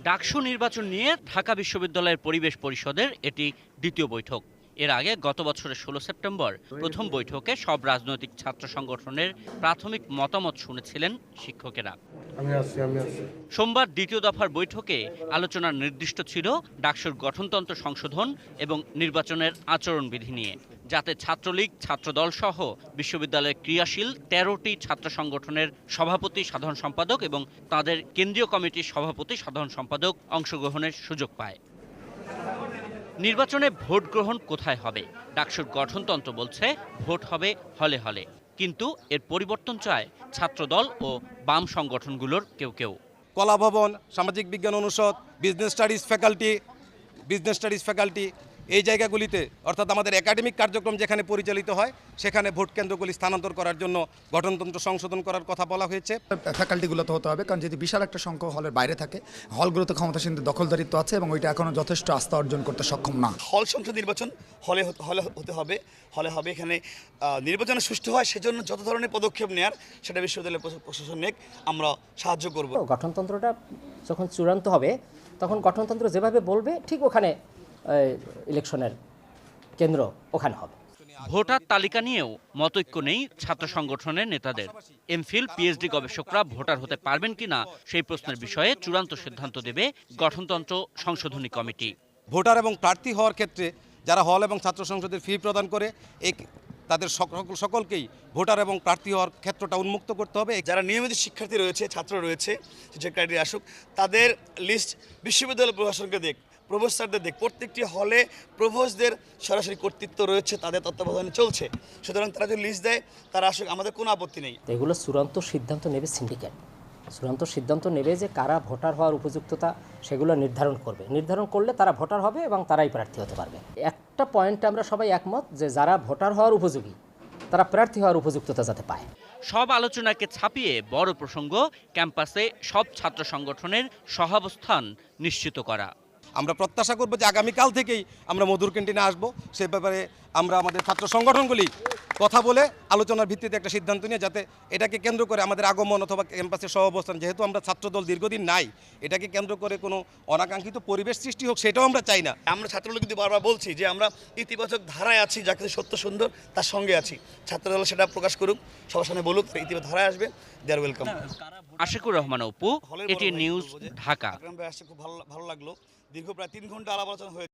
ডাকসু নির্বাচন নিয়ে ঢাকা বিশ্ববিদ্যালয়ের পরিবেশ পরিষদের এটি দ্বিতীয় বৈঠক। এর আগে গত বছরের ১৬ সেপ্টেম্বর প্রথম বৈঠকে সব রাজনৈতিক ছাত্র সংগঠনের প্রাথমিক মতামত শুনেছিলেন শিক্ষকেরা। সোমবার দ্বিতীয় দফার বৈঠকে আলোচনার নির্দিষ্ট ছিল ডাকসুর গঠনতন্ত্র সংশোধন এবং নির্বাচনের আচরণবিধি নিয়ে, যাতে ছাত্রলীগ, ছাত্রদল সহ বিশ্ববিদ্যালয়ের ক্রিয়াশীল ১৩টি ছাত্র সংগঠনের সভাপতি, সাধারণ সম্পাদক এবং তাদের কেন্দ্রীয় কমিটির সভাপতি, সাধারণ সম্পাদক অংশগ্রহণের সুযোগ পায়। নির্বাচনে ভোট গ্রহণ কোথায় হবে? ডাকসুর গঠনতন্ত্র বলছে ভোট হবে হলে হলে, কিন্তু এর পরিবর্তন চায় ছাত্রদল ও বাম সংগঠনগুলোর কেউ কেউ। কলা ভবন, সামাজিক বিজ্ঞান অনুষদ, বিজনেস স্টাডিজ ফ্যাকাল্টি এই জায়গাগুলিতে, অর্থাৎ আমাদের একাডেমিক কার্যক্রম যেখানে পরিচালিত হয় সেখানে ভোট কেন্দ্রগুলি স্থানান্তর করার জন্য গঠনতন্ত্র সংশোধন করার কথা বলা হয়েছে। ফ্যাকাল্টিগুলোতে হতে হবে, কারণ যদি বিশাল একটা সংখ্যক হলের বাইরে থাকে, হলগুলোতে ক্ষমতাসীনদের দখলদারিত্ব আছে এবং ওইটা এখনও যথেষ্ট আস্থা অর্জন করতে সক্ষম না। হল সংসদ নির্বাচন হলে হবে। এখানে নির্বাচন সুষ্ঠু হয়, সেজন্য যত ধরনের পদক্ষেপ নেয়ার সেটা বিশ্ববিদ্যালয় প্রশাসন নিয়ে আমরা সাহায্য করব। গঠনতন্ত্রটা যখন চূড়ান্ত হবে তখন গঠনতন্ত্র যেভাবে বলবে ঠিক ওখানে ইলেকশনের কেন্দ্র ওখানে হবে। ভোটার তালিকা নিয়েও মতৈক্য নেই ছাত্র সংগঠনের নেতাদের। এমফিল, পিএইচডি গবেষকরা ভোটার হতে পারবেন কিনা সেই প্রশ্নের বিষয়ে চূড়ান্ত সিদ্ধান্ত দেবে গঠনতন্ত্র সংশোধনী কমিটি। ভোটার এবং প্রার্থী হওয়ার ক্ষেত্রে যারা হল এবং ছাত্র সংসদের ফি প্রদান করে তাদের সকলকেই ভোটার এবং প্রার্থী হওয়ার ক্ষেত্রটা উন্মুক্ত করতে হবে। যারা নিয়মিত শিক্ষার্থী রয়েছে, ছাত্র রয়েছে, যে ক্রাইটেরিয়া আসুক, তাদের লিস্ট বিশ্ববিদ্যালয় প্রশাসনকে দেখ, প্রভোস্টারদের দেখ। প্রত্যেকটি হলে প্রভোস্টদের সরাসরি কর্তৃত্ব রয়েছে, তাদের তত্ত্বাবধানে চলছে। সুতরাং তারা যদি লিস্ট দেয় তারা আসুক, আমাদের কোনো আপত্তি নেই। এগুলো চূড়ান্ত সিদ্ধান্ত নেবে সিন্ডিকেট। চূড়ান্ত সিদ্ধান্ত নেবে যে কারা ভোটার হওয়ার উপযুক্ততা সেগুলো নির্ধারণ করবে। নির্ধারণ করলে তারা ভোটার হবে এবং তারাই প্রার্থী হতে পারবে। একটা পয়েন্টে আমরা সবাই একমত যে যারা ভোটার হওয়ার উপযোগী তারা প্রার্থী হওয়ার উপযুক্ততা যাতে পায়। সব আলোচনাকে ছাপিয়ে বড় প্রসঙ্গ ক্যাম্পাসে সব ছাত্র সংগঠনের সহাবস্থান নিশ্চিত করা। আমরা প্রত্যাশা করব যে আগামীকাল থেকেই আমরা মধুর ক্যান্টিনে আসবো। সে ব্যাপারে আমরা আমাদের ছাত্র সংগঠনগুলি কথা বলে আলোচনার ভিত্তিতে একটা সিদ্ধান্ত নিয়ে, যাতে এটাকে কেন্দ্র করে আমাদের আগমন অথবা ক্যাম্পাসের সহাবস্থান, যেহেতু আমরা ছাত্রদল দীর্ঘদিন নাই, এটাকে কেন্দ্র করে কোনো অনাকাঙ্ক্ষিত পরিবেশ সৃষ্টি হোক সেটাও আমরা চাই না। আমরা ছাত্রলীগ কিন্তু বারবার বলছি যে আমরা ইতিবাচক ধারায় আছি, যাকে সত্য সুন্দর তার সঙ্গে আছি। ছাত্রদল সেটা প্রকাশ করুক, সবার সামনে বলুক, ইতিবাচক ধারায় আসবে, দে আর ওয়েলকাম। আশিকুর রহমান অপু, এটি নিউজ, ঢাকা। খুব ভালো লাগলো। দীর্ঘ প্রায় 3 ঘন্টা আলাপ আলোচনা হয়েছে।